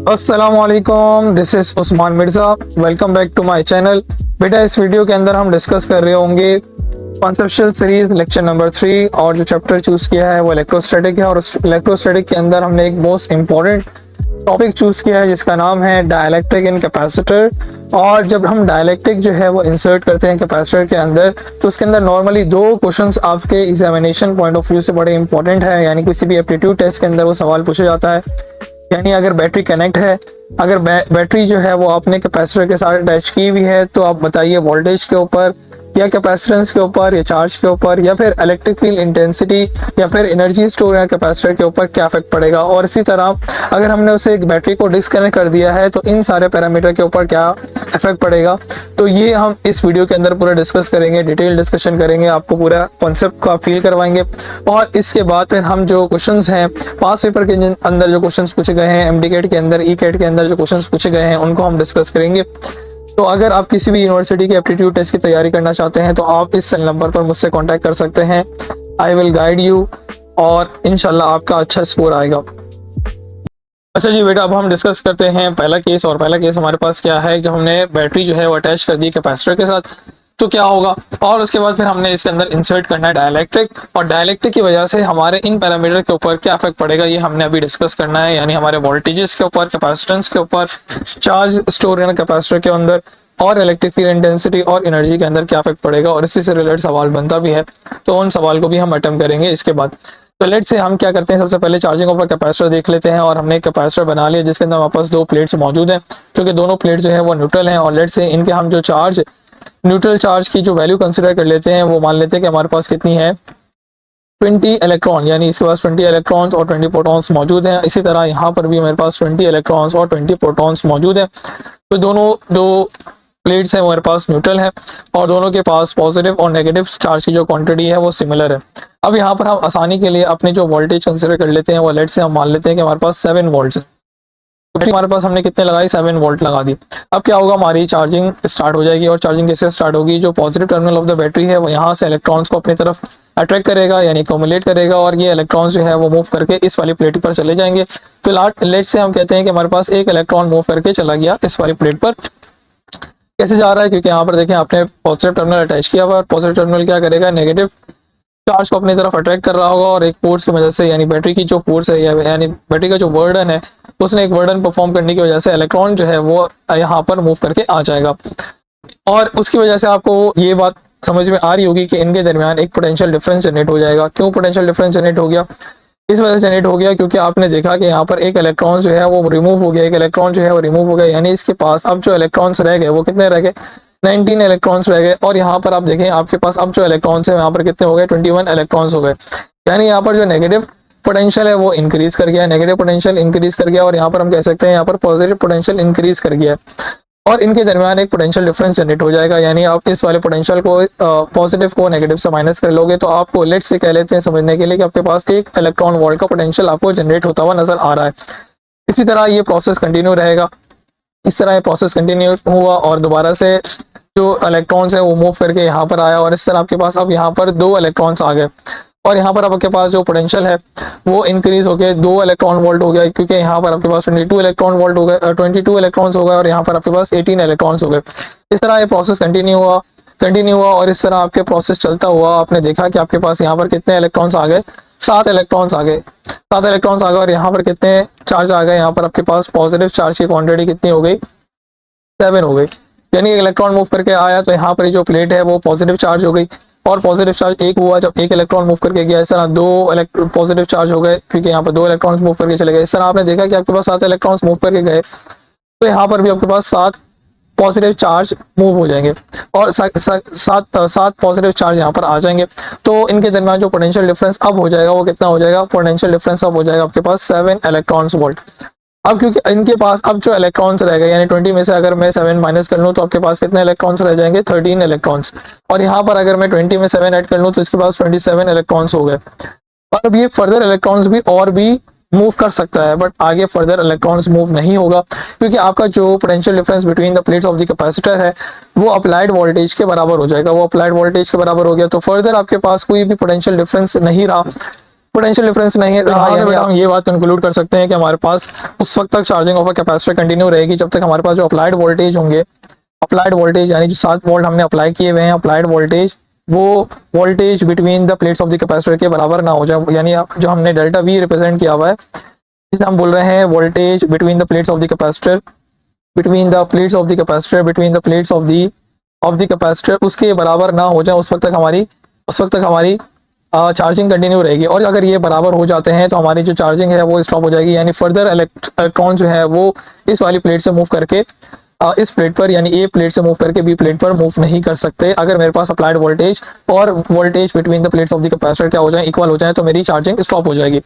अस्सलामुअलैकुम, this is Usman Mirza. Welcome back to my channel. बेटा, इस वीडियो के अंदर हम डिस्कस कर रहे होंगे कॉन्सेप्चुअल सीरीज लेक्चर नंबर 3 और जो चैप्टर चूज किया है वो इलेक्ट्रोस्टैटिक है। और इलेक्ट्रोस्टैटिक के अंदर हमने एक मोस्ट इंपॉर्टेंट टॉपिक चूज किया है जिसका नाम है डाइलेक्ट्रिक इन कैपेसिटर। और जब हम डाइलेक्ट्रिक जो है वो इंसर्ट करते हैं कैपेसिटर के अंदर, तो उसके अंदर नॉर्मली दो क्वेश्चंस आपके एग्जामिनेशन पॉइंट ऑफ व्यू से बड़े इंपॉर्टेंट है। यानी किसी भी एप्टीट्यूड टेस्ट के अंदर वो सवाल पूछा जाता है। यानी अगर बैटरी कनेक्ट है, अगर बैटरी जो है वो आपने कैपेसिटर के साथ अटैच की हुई है, तो आप बताइए वोल्टेज के ऊपर या कैपेसिटेंस के ऊपर या चार्ज के ऊपर या फिर इलेक्ट्रिक फील्ड इंटेंसिटी या फिर एनर्जी स्टोर या कैपेसिटर के ऊपर क्या इफेक्ट पड़ेगा। और इसी तरह अगर हमने उसे एक बैटरी को डिस्कनेक्ट कर दिया है तो इन सारे पैरामीटर के ऊपर क्या इफेक्ट पड़ेगा। तो ये हम इस वीडियो के अंदर पूरा डिस्कस करेंगे, डिटेल डिस्कशन करेंगे, आपको पूरा कॉन्सेप्ट का फील करवाएंगे। और इसके बाद फिर हम जो क्वेश्चंस हैं पास पेपर के अंदर जो क्वेश्चंस पूछे गए हैं, एमडीकेट के अंदर, ई-कैट के अंदर जो क्वेश्चंस पूछे गए हैं उनको हम डिस्कस करेंगे। तो अगर आप किसी भी यूनिवर्सिटी के एप्टीट्यूड टेस्ट की तैयारी करना चाहते हैं तो आप इस सेल नंबर पर मुझसे कांटेक्ट कर सकते हैं। आई विल गाइड यू और इंशाल्लाह आपका अच्छा स्कोर आएगा। अच्छा जी बेटा, अब हम डिस्कस करते हैं पहला केस। और पहला केस हमारे पास क्या है, जब हमने बैटरी जो है वो अटैच कर दी कैपेसिटर के साथ तो क्या होगा। और उसके बाद फिर हमने इसके अंदर इंसर्ट करना है डाइलेक्ट्रिक, और डाइलेक्ट्रिक की वजह से हमारे इन पैरामीटर के ऊपर क्या इफेक्ट पड़ेगा ये हमने अभी डिस्कस करना है। यानी हमारे वोल्टेजेस के ऊपर, कैपेसिटेंस के ऊपर, चार्ज स्टोर करना कैपेसिटर के अंदर, और इलेक्ट्रिक फील्ड इंटेंसिटी और एनर्जी के अंदर क्या इफेक्ट पड़ेगा। और इसी से रिलेटेड सवाल बनता भी है, तो उन सवाल को भी हम अटेम्प्ट करेंगे इसके बाद। तो लेट से हम क्या करते हैं, सबसे पहले चार्जिंग ऑफ कैपेसिटर देख लेते हैं। और हमने एक कैपेसिटर बना लिया जिसके अंदर हमारे पास दो प्लेट्स मौजूद हैं, क्योंकि दोनों प्लेट जो है वो न्यूट्रल हैं। और लेट से इनके हम जो चार्ज, न्यूट्रल चार्ज की जो वैल्यू कंसिडर कर लेते हैं, वो मान लेते हैं कि हमारे पास कितनी है 20 इलेक्ट्रॉन। यानी इसके पास 20 इलेक्ट्रॉन्स और 20 प्रोटॉन्स मौजूद हैं। इसी तरह यहाँ पर भी हमारे पास 20 इलेक्ट्रॉन्स और 20 प्रोटॉन्स मौजूद हैं। तो दोनों दो प्लेट्स हैं हमारे पास न्यूट्रल है, और दोनों के पास पॉजिटिव और नेगेटिव चार्ज की जो क्वांटिटी है वो सिमिलर है। अब यहाँ पर हम आसानी के लिए अपने जो वोल्टेज कंसिडर कर लेते हैं, वो लेट से हम मान लेते हैं कि हमारे पास 7 वोल्ट है। तो हमारे पास हमने कितने लगाई, 7 वोल्ट लगा दी। अब क्या होगा, हमारी चार्जिंग स्टार्ट हो जाएगी। और चार्जिंग कैसे स्टार्ट होगी, जो positive terminal of the battery है वो यहाँ से इलेक्ट्रॉन्स को अपनी तरफ अट्रैक्ट करेगा, यानी एक्यूमुलेट करेगा, और ये इलेक्ट्रॉन्स जो है वो मूव करके इस वाली प्लेट पर चले जाएंगे। तो लेट से हम कहते हैं कि हमारे पास एक इलेक्ट्रॉन मूव करके चला गया इस वाली प्लेट पर। कैसे जा रहा है, क्योंकि यहाँ पर देखें आपने पॉजिटिव टर्मिनल अटैच किया हुआ है। पॉजिटिव टर्मिनल क्या करेगा, नेगेटिव चार्ज को अपनी तरफ अट्रैक्ट कर रहा होगा, और एक फोर्स की वजह से, यानी बैटरी की जो फोर्स है यानी बैटरी का जो बर्डन है, उसने एक बर्डन परफॉर्म करने की वजह से इलेक्ट्रॉन जो है वो यहाँ पर मूव करके आ जाएगा। और उसकी वजह से आपको ये बात समझ में आ रही होगी कि इनके दरमियान एक पोटेंशियल डिफरेंस जनरेट हो जाएगा। क्यों पोटेंशियल डिफरेंस जनरेट हो गया, इस वजह से जनरेट हो गया क्योंकि आपने देखा कि यहाँ पर एक इलेक्ट्रॉन जो है वो रिमूव हो गया, एक इलेक्ट्रॉन जो है वो रिमूव हो गया। यानी इसके पास अब जो इलेक्ट्रॉन्स रह गए वो कितने रह गए, 19 इलेक्ट्रॉन्स रह गए। और यहाँ पर आप देखें आपके पास अब जो इलेक्ट्रॉन्स है यहाँ पर कितने हो गए, 21 इलेक्ट्रॉन्स हो गए। यानी यहाँ पर जो नेगेटिव पोटेंशियल है वो इंक्रीज कर गया, नेगेटिव पोटेंशियल इंक्रीज कर गया, और यहाँ पर हम कह सकते हैं यहाँ पर पॉजिटिव पोटेंशियल इंक्रीज कर गया। और इनके दरमियान एक पोटेंशियल डिफरेंस जनरेट हो जाएगा। यानी आप इस वाले पोटेंशियल को पॉजिटिव को नेगेटिव से माइनस कर लोगे, तो आपको लेट से कह लेते हैं समझने के लिए कि आपके पास एक इलेक्ट्रॉन वोल्ट का पोटेंशियल आपको जनरेट होता हुआ नजर आ रहा है। इसी तरह ये प्रोसेस कंटिन्यू रहेगा। इस तरह ये प्रोसेस कंटिन्यू हुआ और दोबारा से जो इलेक्ट्रॉन्स है वो मूव करके यहाँ पर आया, और इस तरह आपके पास अब यहाँ पर 2 इलेक्ट्रॉन्स आ गए, और यहाँ पर आपके पास जो पोटेंशियल है वो इंक्रीज हो गया, 2 इलेक्ट्रॉन वोल्ट हो गया, क्योंकि यहाँ पर आपके पास 22 इलेक्ट्रॉन वोल्ट हो गए, 22 इलेक्ट्रॉन्स हो गए, और यहाँ पर आपके पास 18 इलेक्ट्रॉन्स हो गए। इस तरह ये प्रोसेस कंटिन्यू हुआ और इस तरह आपके प्रोसेस चलता हुआ आपने देखा कि आपके पास यहाँ पर कितने इलेक्ट्रॉन्स आ गए, 7 इलेक्ट्रॉन्स आ गए, 7 इलेक्ट्रॉन्स आ गए। और यहाँ पर कितने चार्ज आ गए, यहाँ पर आपके पास पॉजिटिव चार्ज की क्वांटिटी कितनी हो गई, 7 हो गई। यानी एक इलेक्ट्रॉन मूव करके आया तो यहाँ पर जो प्लेट है वो पॉजिटिव चार्ज हो गई, और पॉजिटिव चार्ज एक हुआ जब एक इलेक्ट्रॉन मूव करके गया। इस तरह 2 पॉजिटिव चार्ज हो गए, क्योंकि यहाँ पर 2 इलेक्ट्रॉन्स मूव करके चले गए। इस तरह आपने देखा कि आपके पास 7 इलेक्ट्रॉन्स मूव करके गए, तो यहाँ पर भी आपके पास 7 पॉजिटिव चार्ज मूव हो जाएंगे, और 7 पॉजिटिव चार्ज यहाँ पर आ जाएंगे। तो इनके दरमियान जो पोटेंशियल डिफरेंस अब हो जाएगा वो कितना हो जाएगा, पोटेंशियल डिफरेंस अब हो जाएगा आपके पास 7 इलेक्ट्रॉन्स वोल्ट। अब क्योंकि इनके पास अब जो इलेक्ट्रॉन्स रह गए, यानी 20 में से अगर मैं 7 माइनस कर लूँ तो आपके पास कितने इलेक्ट्रॉन्स रह जाएंगे, 13 इलेक्ट्रॉन्स। और यहाँ पर अगर मैं 20 में 7 ऐड कर लूँ तो इसके पास 27 इलेक्ट्रॉन्स हो गए। और अब ये फर्दर इलेक्ट्रॉन्स भी और भी मूव कर सकता है, बट आगे फर्दर इलेक्ट्रॉन्स मूव नहीं होगा, क्योंकि आपका जो potential difference between the plates of the capacitor है वो अप्लाइड वोल्टेज के बराबर हो जाएगा, वो अप्लाइड वोल्टेज के बराबर हो गया। तो फर्दर आपके पास कोई भी पोटेंशियल डिफरेंस नहीं रहा। पोटेंशियल डिफरेंस नहीं है, तो यहाँ से बेटा हम ये बात कंक्लूड कर सकते हैं कि हमारे पास उस वक्त तक charging of a capacitor continue रहेगी जब तक हमारे पास जो अप्लाइड वोल्टेज होंगे, अप्लाइड वोल्टेज यानी जो 7 वोल्ट हमने अप्लाई किए हुए हैं, अप्लाइड वोल्टेज वो voltage between the plates of the capacitor के बराबर ना हो जाए। यानी जो हमने डेल्टा वी रिप्रेजेंट किया हुआ है, जिसे हम बोल रहे हैं voltage between the plates of the capacitor, between the plates of the capacitor, between the plates of the capacitor, उसके बराबर ना हो जाए, उस वक्त तक हमारी चार्जिंग कंटिन्यू रहेगी। और अगर ये बराबर हो जाते हैं तो हमारी जो चार्जिंग है वो स्टॉप हो जाएगी, यानी फर्दर इलेक्ट्रॉन जो है वो इस वाली प्लेट से मूव करके इस प्लेट पर यानी ए प्लेट से मूव करके बी प्लेट पर मूव नहीं कर सकते। अगर मेरे पास अप्लाइड वोल्टेज और voltage between the plates of the capacitor क्या हो जाए, इक्वल हो जाए, तो मेरी चार्जिंग स्टॉप हो जाएगी।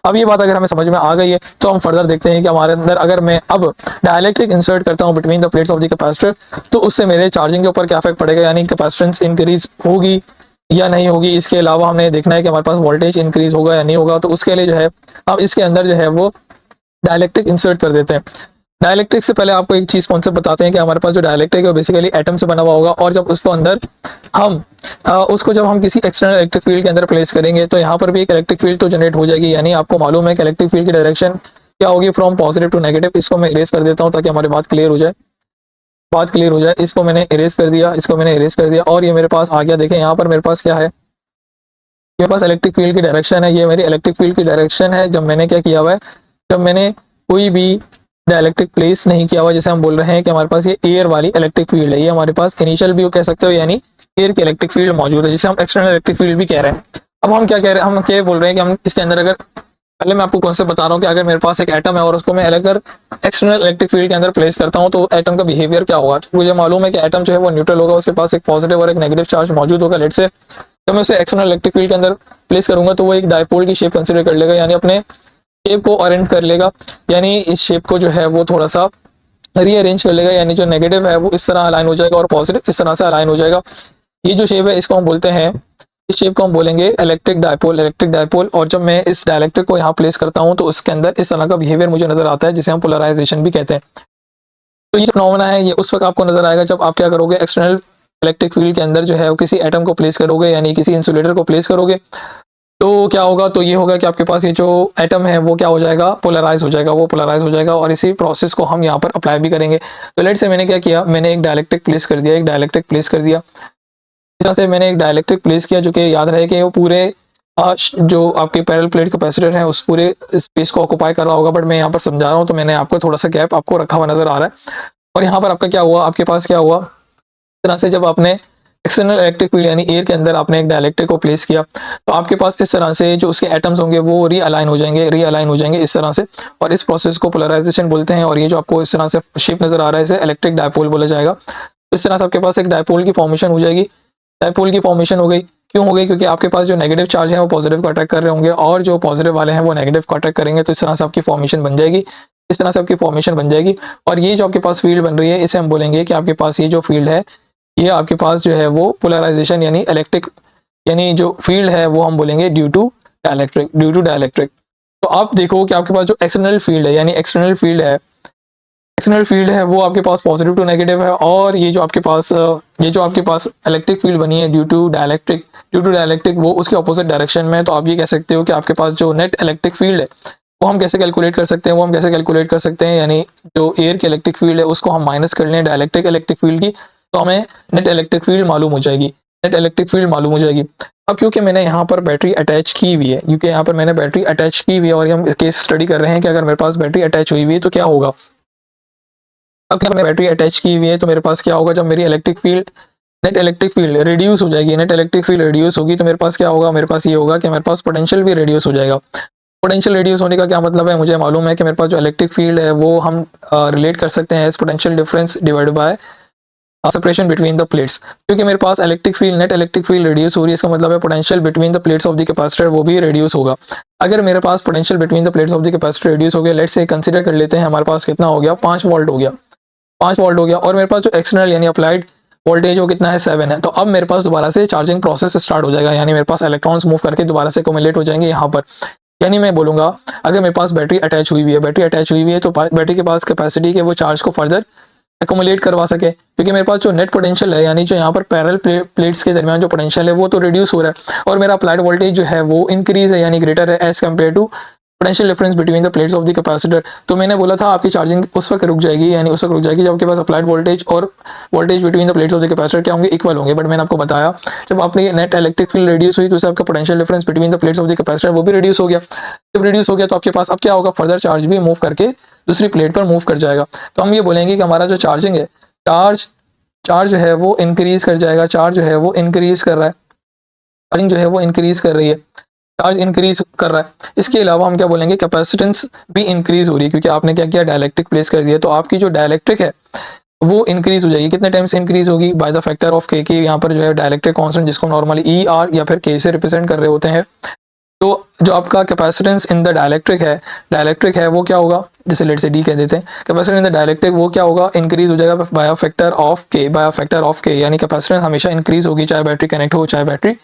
अब ये बात अगर हमें समझ में आ गई है तो हम फर्दर देखते हैं कि हमारे अंदर अगर मैं अब डाइलेक्ट्रिक इंसर्ट करता हूँ between the plates of the capacitor, तो उससे मेरे चार्जिंग के ऊपर क्या इफेक्ट पड़ेगा, यानी कैपेसिटेंस इंक्रीज होगी या नहीं होगी। इसके अलावा हमने देखना है कि हमारे पास वोल्टेज इंक्रीज होगा या नहीं होगा। तो उसके लिए जो है हम इसके अंदर जो है वो डाइलेक्ट्रिक इंसर्ट कर देते हैं। डाइलेक्ट्रिक से पहले आपको एक चीज कॉन्सेप्ट बताते हैं कि हमारे पास जो डाइलेक्ट्रिक है बेसिकली एटम से बना हुआ होगा, और जब उसको अंदर हम उसको जब हम किसी एक्सटर्नल इलेक्ट्रिक फील्ड के अंदर प्लेस करेंगे तो यहाँ पर भी एक इलेक्ट्रिक फील्ड तो जनरेट हो जाएगी। यानी आपको मालूम है कि इलेक्ट्रिक फील्ड की डायरेक्शन क्या होगी, फ्रॉम पॉजिटिव टू नेगेटिव। इसको मैं इरेज कर देता हूँ ताकि हमारी बात क्लियर हो जाए, इसको मैंने इरेज कर दिया, और ये मेरे पास आ गया। देखें यहाँ पर मेरे पास क्या है, मेरे पास इलेक्ट्रिक फील्ड की डायरेक्शन है, ये मेरी इलेक्ट्रिक फील्ड की डायरेक्शन है। जब मैंने क्या किया हुआ है, जब मैंने कोई भी डाइलेक्ट्रिक प्लेस नहीं किया हुआ, जैसे हम बोल रहे हैं कि हमारे पास ये एयर वाली इलेक्ट्रिक फील्ड है, ये हमारे पास इनिशियल भी कह सकते हो, यानी एयर की इलेक्ट्रिक फील्ड मौजूद है, जिसे हम एक्सटर्नल इलेक्ट्रिक फील्ड भी कह रहे हैं। अब हम क्या कह रहे हैं, हम क्या बोल रहे हैं कि हम इसके अंदर अगर पहले मैं आपको कॉन्सेप्ट बता रहा हूँ कि अगर मेरे पास एक एटम है और उसको मैं अगर एक्सटर्नल इलेक्ट्रिक फील्ड के अंदर प्लेस करता हूँ तो एटम का बिहेवियर क्या होगा। मुझे मालूम है कि एटम जो है वो न्यूट्रल होगा, उसके पास एक पॉजिटिव और एक नेगेटिव चार्ज मौजूद होगा। लेट से जब मैं उसे एक्सटर्नल इलेक्ट्रिक फील्ड के अंदर प्लेस करूंगा तो वो एक डायपोल की शेप कंसिडर कर लेगा, यानी अपने शेप को अरेंज कर लेगा, यानी इस शेप को जो है वो थोड़ा सा रीअरेंज कर लेगा, यानी जो नेगेटिव है वो इस तरह अलाइन हो जाएगा और पॉजिटिव इस तरह से अलाइन हो जाएगा। ये जो शेप है इसको हम बोलते हैं, इस शेप को हम बोलेंगे इलेक्ट्रिक डायपोल। और जब मैं इस डाइलेक्ट्रिक को यहाँ प्लेस करता हूँ तो उसके अंदर इस तरह का बिहेवियर मुझे नजर आता है, जिसे हम पोलराइजेशन भी कहते हैं। तो ये फिनोमेना है, ये उस वक्त आपको नजर आएगा जब आप क्या करोगे, एक्सटर्नल इलेक्ट्रिक फील्ड के अंदर जो है वो किसी एटम को प्लेस करोगे, यानी किसी इंसुलेटर को प्लेस करोगे, तो क्या होगा, तो ये होगा कि आपके पास ये जो एटम है वो क्या हो जाएगा, पोलराइज हो जाएगा, और इसी प्रोसेस को हम यहाँ पर अप्लाई भी करेंगे। तो लेट से मैंने क्या किया, मैंने एक डाइलेक्ट्रिक प्लेस कर दिया, इस तरह से मैंने एक डाइलेक्ट्रिक प्लेस किया, जो कि याद रहे कि वो पूरे जो आपके पैरेलल प्लेट कैपेसिटर है उस पूरे स्पेस को ऑक्युपाई कर रहा होगा, बट मैं यहाँ पर समझा रहा हूँ तो मैंने आपको थोड़ा सा गैप आपको रखा हुआ नजर आ रहा है। और यहाँ पर आपका क्या हुआ, आपके पास क्या हुआ, इस तरह से जब आपने एक्सटर्नल इलेक्ट्रिक फील्ड यानी एयर के अंदर आपने एक डाइलेक्ट्रिक को प्लेस किया तो आपके पास इस तरह से जो उसके एटम्स होंगे वो रीअलाइन हो जाएंगे इस तरह से, और इस प्रोसेस को पोलराइजेशन बोलते हैं। और ये जो आपको इस तरह से शेप नजर आ रहा है इसे इलेक्ट्रिक डायपोल बोला जाएगा। इस तरह से आपके पास एक डायपोल की फॉर्मेशन हो जाएगी, डायपोल की फॉर्मेशन हो गई, क्यों हो गई, क्योंकि आपके पास जो नेगेटिव चार्ज है वो पॉजिटिव को अटैक कर रहे होंगे और जो पॉजिटिव वाले हैं वो नेगेटिव को अटैक करेंगे। तो इस तरह से आपकी फॉर्मेशन बन जाएगी, और ये जो आपके पास फील्ड बन रही है इसे हम बोलेंगे कि आपके पास ये जो फील्ड है ये आपके पास जो है वो पोलराइजेशन यानी इलेक्ट्रिक यानी जो फील्ड है वो हम बोलेंगे ड्यू टू डाइलेक्ट्रिक। तो आप देखो कि आपके पास जो एक्सटर्नल फील्ड है यानी एक्सटर्नल फील्ड है वो आपके पास पॉजिटिव टू नेगेटिव है, और ये जो आपके पास इलेक्ट्रिक फील्ड बनी है ड्यू टू डाइलेक्ट्रिक वो उसके ऑपोजिट डायरेक्शन में। तो आप ये कह सकते हो कि आपके पास जो नेट इलेक्ट्रिक फील्ड है वो हम कैसे कैलकुलेट कर सकते हैं, यानी जो एयर की इलेक्ट्रिक फील्ड है उसको हम माइनस कर लें डाइलेक्ट्रिक इलेक्ट्रिक फील्ड की, तो हमें नेट इलेक्ट्रिक फील्ड मालूम हो जाएगी। अब क्योंकि मैंने यहाँ पर बैटरी अटैच की हुई है, और हम केस स्टडी कर रहे हैं कि अगर मेरे पास बैटरी अटैच हुई हुई है तो क्या होगा। अब क्या मैं बैटरी अटैच की हुई है तो मेरे पास क्या होगा, जब मेरी नेट इलेक्ट्रिक फील्ड रिड्यूस हो जाएगी, नेट इलेक्ट्रिक फील्ड रिड्यूस होगी तो मेरे पास क्या होगा, मेरे पास ये होगा कि मेरे पास पोटेंशियल भी रिड्यूस हो जाएगा। पोटेंशियल रिड्यूस होने का क्या मतलब है, मुझे मालूम है कि मेरे पास जो इलेक्ट्रिक फील्ड है वो हम रिलेट कर सकते हैं as potential difference divide by separation between the plates. क्योंकि मेरे पास नेट इलेक्ट्रिक फील्ड रिड्यूस हो रही है, इसका मतलब है potential between the plates of the capacitor वो भी रिड्यूस होगा। अगर मेरे पास potential between the plates of the capacitor reduce हो गया, लेट्स से कंसीडर कर लेते हैं हमारे पास कितना हो गया, 5 वोल्ट हो गया, और मेरे पास जो एक्सटर्नल यानी अप्लाइड वोल्टेज वो कितना है, 7 है। तो अब मेरे पास दोबारा से चार्जिंग प्रोसेस स्टार्ट हो जाएगा, यानी मेरे पास इलेक्ट्रॉन्स मूव करके दोबारा से एक्युमुलेट हो जाएंगे यहाँ पर। यानी मैं बोलूंगा अगर मेरे पास बैटरी अटैच हुई हुई है तो बैटरी के पास कैपेसिटी के वो चार्ज को फर्दर एकोमुलेट करवा सके, क्योंकि मेरे पास जो नेट पोटेंशियल है यानी जो यहाँ पर पैरेलल प्लेट्स के दरमियान जो पोटेंशियल है वो तो रिड्यूस हो रहा है और मेरा अप्लाइड वोल्टेज जो है वो इंक्रीज है यानी ग्रेटर है as compare to potential difference between the plates of the capacitor. तो मैंने बोला था आपकी चार्जिंग उस वक्त रुक जाएगी, यानी उस वक्त रुक जाएगी जब आपके पास अप्लाइड वोल्टेज और voltage between the plates of the capacitor क्या होंगे, इक्वल होंगे। बट मैंने आपको बताया जब आपने नेट इलेक्ट्रिक फील्ड रिड्यूस हुई तो उससे आपका potential difference between the plates of the capacitor वो भी रिड्यूस हो गया। जब रिड्यूस हो गया तो आपके पास अब क्या होगा, फर्दर चार्ज भी मूव करके दूसरी प्लेट पर मूव कर जाएगा। तो हम ये बोलेंगे कि हमारा जो चार्जिंग है, चार्ज जो है वो इंक्रीज कर जाएगा, चार्ज जो है वो इंक्रीज कर रहा है, चार्जिंग जो है वो इंक्रीज कर रही है, चार्ज इंक्रीज कर रहा है। इसके अलावा हम क्या बोलेंगे, कैपेसिटेंस भी इंक्रीज हो रही है, क्योंकि आपने क्या किया, डायलेक्ट्रिक प्लेस कर दिया। तो आपकी जो डायलेक्ट्रिक है वो इंक्रीज हो जाएगी। कितने टाइम से इंक्रीज होगी, बाय द फैक्टर ऑफ के। यहाँ पर जो है डायलेक्ट्रिक कांस्टेंट जिसको नॉर्मली ई आर या फिर के से रिप्रेजेंट कर रहे होते हैं। तो जो आपका कैपेसिटेंस इन द डायलेक्ट्रिक है वो क्या होगा, जैसे लेट से डी कह देते हैं, कैपेसिटेंस इन द डायलेक्ट्रिक वो क्या होगा, इंक्रीज हो जाएगा बाय फैक्टर ऑफ के, यानी कैपेसिटेंस हमेशा इंक्रीज होगी चाहे बैटरी कनेक्ट हो चाहे बैटरी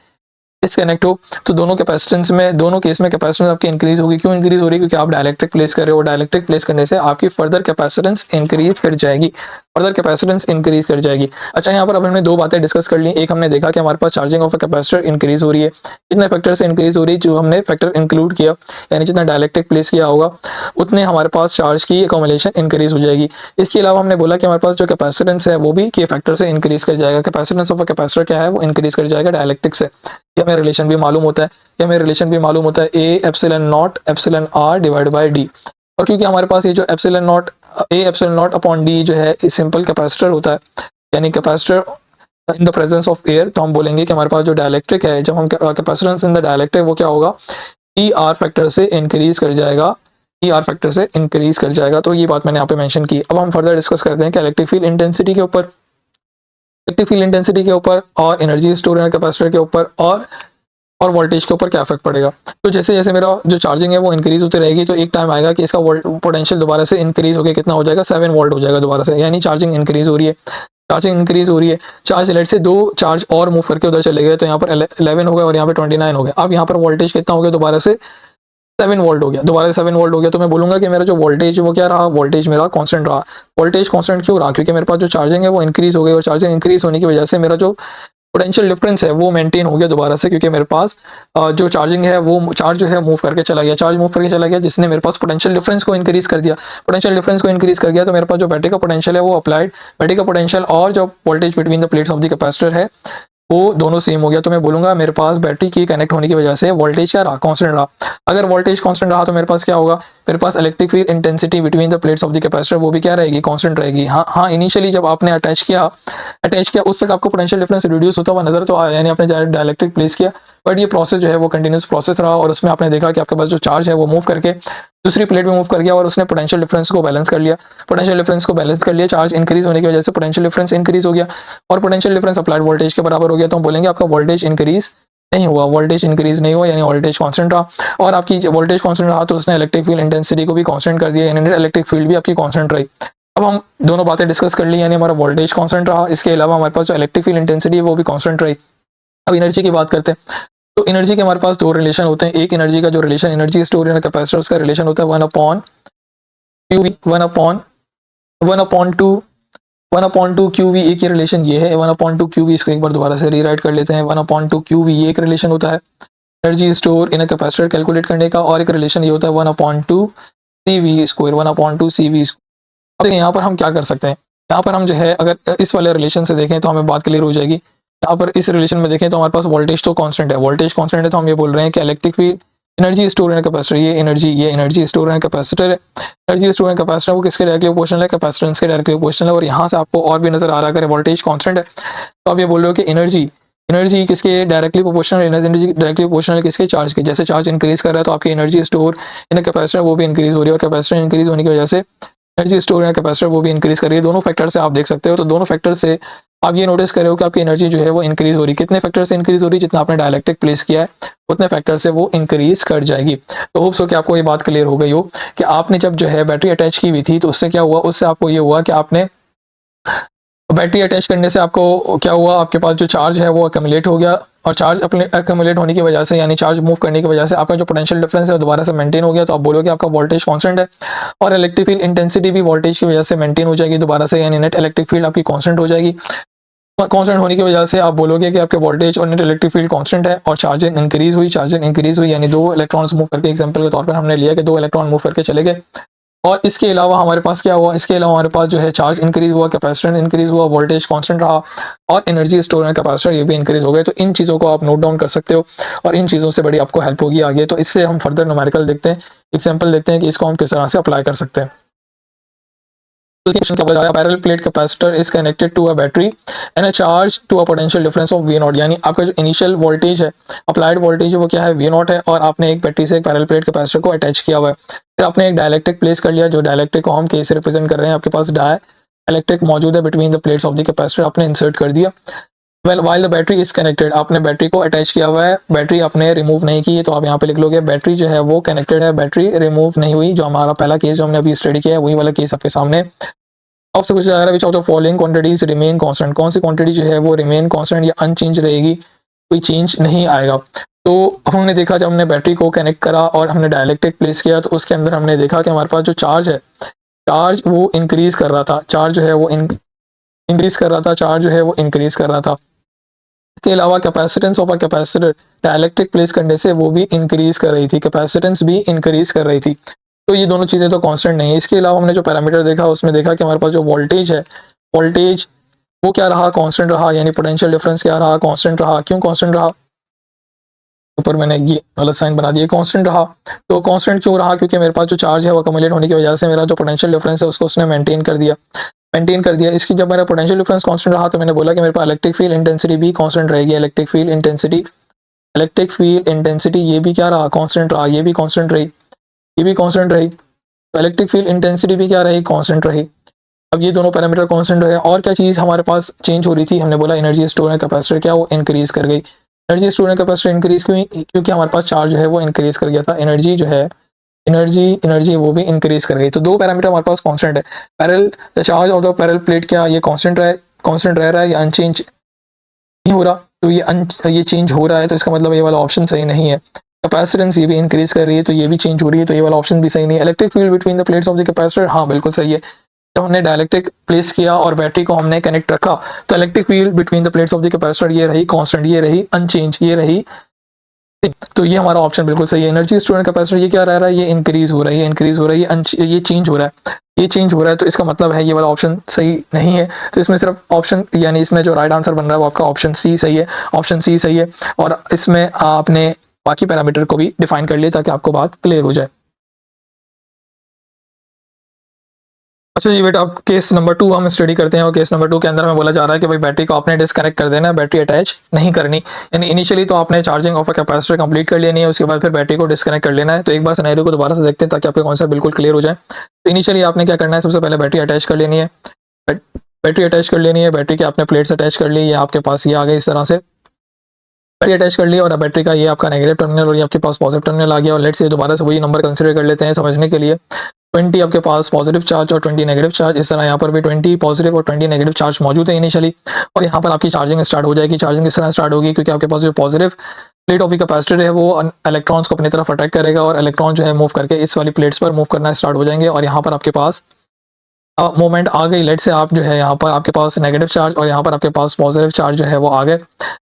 डिस्कनेक्ट हो। तो दोनों कैपेसिटेंस में, दोनों केस में कैपेसिटेंस आपकी इंक्रीज होगी। क्यों इंक्रीज हो रही है, क्योंकि आप डायलेक्ट्रिक प्लेस कर रहे हो। डायलेक्ट्रिक प्लेस करने से आपकी फर्दर कैपेसिटेंस इंक्रीज कर जाएगी, फर्दर कैपेसिटेंस इंक्रीज कर जाएगी। अच्छा, यहाँ पर अब हमने दो बातें डिस्कस कर ली। एक हमने देखा कि हमारे पास charging of a capacitor increase हो रही है, कितने फैक्टर से इंक्रीज हो रही है, जो हमने फैक्टर इंक्लूड किया, यानी जितना डायलेक्ट्रिक प्लेस किया होगा उतने हमारे पास चार्ज की अकोमोलेशन इंक्रीज हो जाएगी। इसके अलावा हमने बोला कि हमारे पास जो कैपेसिटेंस है वो भी के फैक्टर से इंक्रीज कर जाएगा। कैपेसिटेंस ऑफ अ कैपेसिटर क्या है, वो इंक्रीज कर जाएगा डायलेक्ट्रिक से। ये हमें रिलेशन भी मालूम होता है, A epsilon naught epsilon r divide by d. और क्योंकि हमारे पास ये जो एप्सिलॉन नॉट अपॉन डी जो है सिंपल कैपेसिटर होता है, यानी capacitor in the presence of air, तो हम बोलेंगे कि हमारे पास जो डायलेक्ट्रिक है, जब हम कैपेसिटेंस इन द डायलेक्ट्रिक वो क्या होगा, ई आर फैक्टर से इंक्रीज कर जाएगा, तो ये बात मैंने यहाँ पे मेंशन की। अब हम फर्दर डिस्कस करते हैं कि इलेक्ट्रिक फील्ड इंटेंसिटी के ऊपर और एनर्जी स्टोर इन कैपेसिटर के ऊपर और वोल्टेज के ऊपर क्या इफेक्ट पड़ेगा। तो जैसे जैसे मेरा जो चार्जिंग है वो इंक्रीज होती रहेगी, तो एक टाइम आएगा कि इसका पोटेंशियल दोबारा से इंक्रीज होकर कितना हो जाएगा, 7 वोल्ट हो जाएगा दोबारा से, यानी चार्जिंग इंक्रीज हो रही है। चार्ज लेट से 2 चार्ज और मूव करके उधर चले गए, तो यहाँ पर 11 हो गया और यहाँ पे 29 हो गया। अब यहाँ पर वोल्टेज कितना हो गया, दोबारा से 7 वोल्ट हो गया। तो मैं बोलूंगा कि मेरा जो वोल्टेज वो क्या रहा, वोल्टेज मेरा कांस्टेंट रहा। वोल्टेज कांस्टेंट क्यों रहा, क्योंकि मेरे पास जो चार्जिंग है वो इंक्रीज हो गई, और चार्जिंग इंक्रीज होने की वजह से मेरा जो पोटेंशियल डिफरेंस है वो मेंटेन हो गया दोबारा से, क्योंकि मेरे पास जो चार्जिंग है वो चार्ज जो है मूव करके चला गया, जिसने मेरे पास पोटेंशियल डिफरेंस को इंक्रीज कर दिया। तो मेरे पास जो बैटरी का पोटेंशियल है वो अप्लाइड बैटरी का पोटेंशियल और जो voltage between the plates of the capacitor है वो दोनों सेम हो गया। तो मैं बोलूंगा मेरे पास बैटरी की कनेक्ट होने की वजह से वोल्टेज क्या रहा, कांस्टेंट रहा। अगर वोल्टेज कांस्टेंट रहा तो मेरे पास क्या होगा, मेरे पास electric field intensity between the plates of the capacitor वो भी क्या रहेगी, कांस्टेंट रहेगी। हाँ, इनिशियली जब आपने अटैच किया उस तक आपको पोटेंशियल डिफरेंस रिड्यूस होता हुआ नजर तो आया, यानी आपने डायलेक्ट्रिक प्लेस किया, बट ये प्रोसेस जो है वो कंटिन्यूस प्रोसेस रहा, और उसमें आपने देखा कि आपके पास जो चार्ज है वो मूव करके दूसरी प्लेट में मूव कर गया और उसने पोटेंशियल डिफरेंस को बैलेंस कर लिया। चार्ज इंक्रीज होने की वजह से पोटेंशियल डिफरेंस इंक्रीज हो गया, और पोटेंशियल डिफरेंस अप्लाइड वोल्टेज के बराबर हो गया। तो हम बोलेंगे आपका वोल्टेज इंक्रीज नहीं हुआ, यानी वोल्टेज कांस्टेंट रहा। और आपकी वोल्टेज कांस्टेंट रहा तो उसने इलेक्ट्रिक फील्ड इंटेंसिटी को भी कांस्टेंट कर दिया, यानी इलेक्ट्रिक फील्ड भी आपकी कांस्टेंट रही। अब हम दोनों बातें डिस्कस कर ली, यानी हमारा वोल्टेज कांस्टेंट रहा, इसके अलावा हमारे पास जो इलेक्ट्रिक फील्ड इंटेंसिटी है वो भी कांस्टेंट रही। अब एनर्जी की बात करते हैं, तो एनर्जी के हमारे पास दो रिलेशन होते हैं। एक एनर्जी का जो relation energy store in capacitor उसका रिलेशन होता है 1/2 QV। एक ही रिलेशन ये है 1/2 QV। इसको एक बार दोबारा से रीराइट कर लेते हैं, 1/2 QV ये एक रिलेशन होता है energy store in capacitor calculate करने का, और एक रिलेशन ये होता है 1/2 CV²। अब यहाँ पर हम क्या कर सकते हैं, यहाँ पर हम जो है अगर इस वाले रिलेशन से देखें तो हमें बात क्लियर हो जाएगी। यहाँ पर इस रिलेशन में देखें तो हमारे पास वोल्टेज तो कांस्टेंट है, तो हम ये बोल रहे हैं कि electric field energy store in capacitor, ये एनर्जी स्टोर इन कैपेसिटर है। एनर्जी स्टोर इन कैपेसिटर वो किसके डायरेक्टली प्रोपोर्शनल है, कैपेसिटेंस के डायरेक्टली प्रोपोर्शनल है। और यहाँ से आपको और भी नजर आ रहा है, अगर वोल्टेज कांस्टेंट है तो आप ये बोल रहे हो कि एनर्जी किसके directly proportional, energy directly proportional किसके, चार्ज के। जैसे चार्ज इंक्रीज कर रहा है तो आपकी एनर्जी स्टोर इन कैपेसिटर वो भी इंक्रीज हो रही है, और कैपेसिटर इंक्रीज होने की वजह से एनर्जी स्टोर इन कैपेसिटर वो भी इंक्रीज कर रही है। दोनों फैक्टर से आप देख सकते हो, तो दोनों फैक्टर से आप ये नोटिस कर रहे हो कि आपकी एनर्जी जो है वो इंक्रीज हो रही है। कितने फैक्टर से इंक्रीज हो रही है, जितना आपने डायलेक्ट्रिक प्लेस किया है उतने फैक्टर से वो इंक्रीज कर जाएगी। तो होप्स हो कि आपको ये बात क्लियर हो गई हो कि आपने जब जो है बैटरी अटैच की हुई थी तो उससे क्या हुआ, उससे आपको ये हुआ कि आपने बैटरी अटैच करने से आपको क्या हुआ, आपके पास जो चार्ज है वो अक्यूमुलेट हो गया, और चार्ज अपने अक्यूमुलेट होने की वजह से यानी चार्ज मूव करने की वजह से आपका जो पोटेंशियल डिफरेंस है वो दोबारा से मेंटेन हो गया। तो आप बोलोगे आपका वोल्टेज कांस्टेंट है, और इलेक्ट्रिक फील्ड इंटेंसिटी भी वोल्टेज की वजह से मेंटेन हो जाएगी दोबारा से, यानी नेट इलेक्ट्रिक फील्ड आपकी कांस्टेंट हो जाएगी। कांस्टेंट होने की वजह से आप बोलोगे कि आपके वोल्टेज और नेट इलेक्ट्रिक फील्ड कांस्टेंट है, और चार्जिंग इंक्रीज हुई यानी 2 इलेक्ट्रॉन्स मूव करके, एग्जांपल के तौर पर हमने लिया कि 2 इलेक्ट्रॉन मूव करके चले गए। और इसके अलावा हमारे पास क्या हुआ, इसके अलावा हमारे पास जो है चार्ज इंक्रीज हुआ, कैपेसिटेंस इंक्रीज हुआ, वोल्टेज कांस्टेंट रहा, और एनर्जी स्टोरेज कैपेसिटर ये भी इंक्रीज हो गए। तो इन चीज़ों को आप नोट डाउन कर सकते हो, और इन चीज़ों से बड़ी आपको हेल्प होगी आगे। तो इससे हम फर्दर न्यूमेरिकल देखते हैं, एग्जाम्पल देखते हैं कि इसको हम किस तरह से अप्लाई कर सकते हैं। Parallel plate capacitor is connected to a battery and a charge to a potential difference of V naught, यानी आपका जो इनिशियल वोल्टेज है, अप्लाइड वोल्टेज है वो क्या है, वी नॉट है, और आपने एक बैटरी से एक पैरेलल प्लेट कैपेसिटर को अटैच किया हुआ है। फिर आपने एक डाइलेक्ट्रिक प्लेस कर लिया, जो डाइलेक्ट्रिक को हम के से रिप्रेजेंट कर रहे हैं, आपके पास डाइलेक्ट्रिक मौजूद है between the plates of the capacitor, आपने इंसर्ट कर दिया। Well while the battery is connected, आपने बैटरी को अटैच किया हुआ है, बैटरी आपने रिमूव नहीं की है, तो आप यहाँ पे लिख लोगे बैटरी जो है वो कनेक्टेड है, बैटरी रिमूव नहीं हुई। जो हमारा पहला केस जो हमने अभी स्टडी किया है वही वाला केस आपके सामने। आपसे पूछा जा रहा है which of the following quantities remain constant, कौन सी क्वांटिटी जो है वो रिमेन कांस्टेंट या अनचेंज रहेगी, कोई चेंज नहीं आएगा। तो हमने देखा जब हमने बैटरी को कनेक्ट करा और हमने डायलेक्ट्रिक प्लेस किया, तो उसके अंदर हमने देखा कि हमारे पास जो चार्ज है, चार्ज वो इंक्रीज कर रहा था, चार्ज जो है वो इंक्रीज कर रहा था, चार्ज जो है वो इंक्रीज कर रहा था। इसके अलावा capacitance of a capacitor dielectric place करने से वो भी इंक्रीज कर रही थी, कैपेसिटेंस भी इंक्रीज कर रही थी। तो ये दोनों चीज़ें तो कांस्टेंट नहीं है। इसके अलावा हमने जो पैरामीटर देखा उसमें देखा कि हमारे पास जो वोल्टेज है, वोल्टेज वो क्या रहा, कांस्टेंट रहा, यानी पोटेंशियल डिफरेंस क्या रहा, कांस्टेंट रहा। क्यों कांस्टेंट रहा, ऊपर मैंने ये गलत साइन बना दिया, कांस्टेंट रहा। तो कांस्टेंट क्यों रहा, क्योंकि मेरे पास जो चार्ज है वो अक्यूमुलेट होने की वजह से मेरा जो पोटेंशियल डिफरेंस है उसको उसने मेंटेन कर दिया। इसकी जब मेरा पोटेंशियल डिफरेंस कांस्टेंट रहा तो मैंने बोला कि मेरे पास इलेक्ट्रिक फील्ड इंटेंसिटी भी कांस्टेंट रहेगी। इलेक्ट्रिक फील्ड इंटेंसिटी ये भी क्या रहा, कांस्टेंट रहा, ये भी कांस्टेंट रही, ये भी कांस्टेंट रही। तो इलेक्ट्रिक फील्ड इंटेंसिटी भी क्या रही, कांस्टेंट रही। अब ये दोनों पैरामीटर कांस्टेंट रहे, और क्या चीज़ हमारे पास चेंज हो रही थी, हमने बोला एनर्जी स्टोरेज कैपेसिटर क्या वो इंक्रीज कर गई। एनर्जी स्टोरेज कैपेसिटर इंक्रीज क्यों, क्योंकि हमारे पास चार्ज जो है वो इंक्रीज कर गया था, एनर्जी जो है एनर्जी वो भी इंक्रीज कर गई। तो दो पैरामीटर हमारे पास कांस्टेंट है। Parallel the charge of the parallel plate क्या ये कांस्टेंट रह रहा है या अनचेंज नहीं हो रहा, तो ये चेंज हो रहा है, तो इसका मतलब ये वाला ऑप्शन सही नहीं है। कैपेसिटेंस ये भी इंक्रीज कर रही है तो ये भी चेंज हो रही है, तो ये वाला ऑप्शन भी सही नहीं है। Electric field between the plates of the capacitor, हाँ बिल्कुल सही है। जब हमने डायलेक्ट्रिक प्लेस किया और बैटरी को हमने कनेक्ट रखा तो electric field between the plates of the capacitor ये रही कांस्टेंट, ये रही अनचेंज, ये रही। तो ये हमारा ऑप्शन बिल्कुल सही है। एनर्जी स्टोरेज कैपेसिटर ये क्या रह रहा है, ये इंक्रीज हो रही है, ये चेंज हो रहा है, ये चेंज हो रहा है, तो इसका मतलब है ये वाला ऑप्शन सही नहीं है। तो इसमें सिर्फ ऑप्शन यानी इसमें जो राइट आंसर बन रहा है वो आपका ऑप्शन सी सही है, ऑप्शन सी सही है। और इसमें आपने बाकी पैरामीटर को भी डिफाइन कर लिया ताकि आपको बात क्लियर हो जाए। अच्छा जी बेटा, अब केस नंबर 2 हम स्टडी करते हैं, और केस नंबर 2 के अंदर हमें बोला जा रहा है कि भाई बैटरी को आपने डिस्कनेक्ट कर देना है, बैटरी अटैच नहीं करनी। यानी इनिशियली तो आपने charging of a capacitor complete कर लेनी है, उसके बाद फिर बैटरी को डिस्कनेक्ट कर लेना है। तो एक बार सिनेरियो को दोबारा से देखते हैं ताकि आपका कॉन्सेप्ट बिल्कुल क्लियर हो जाए। तो इनिशियली आपने क्या करना है, सबसे पहले बैटरी अटैच कर लेनी है, बैटरी अटैच कर लेनी है, बैटरी के आपने प्लेट्स अटैच कर ली, ये आपके पास ये आ गए इस तरह से बैटरी अटैच कर ली, और बैटरी का ये आपका नेगेटिव टर्मिनल और ये आपके पास पॉजिटिव टर्मिनल आ गया। और लेट्स से दोबारा से वही नंबर कंसीडर कर लेते हैं समझने के लिए। 20 आपके पास पॉजिटिव चार्ज और 20 नेगेटिव चार्ज, इस तरह यहाँ पर भी 20 पॉजिटिव और 20 नेगेटिव चार्ज मौजूद है इनिशियली। और यहाँ पर आपकी चार्जिंग स्टार्ट हो जाएगी। चार्जिंग इस तरह स्टार्ट होगी क्योंकि आपके पास जो पॉजिटिव प्लेट ऑफ कैपेसिटर है वो इलेक्ट्रॉन्स को अपनी तरफ अटैक करेगा, और इलेक्ट्रॉन जो है मूव करके इस वाली प्लेट्स पर मूव करना स्टार्ट हो जाएंगे। और यहाँ पर आपके पास मोमेंट आ गई। लेट से आप जो है यहाँ पर आपके पास नेगेटिव चार्ज और यहाँ पर आपके पास पॉजिटिव चार्ज जो है वो आ गए।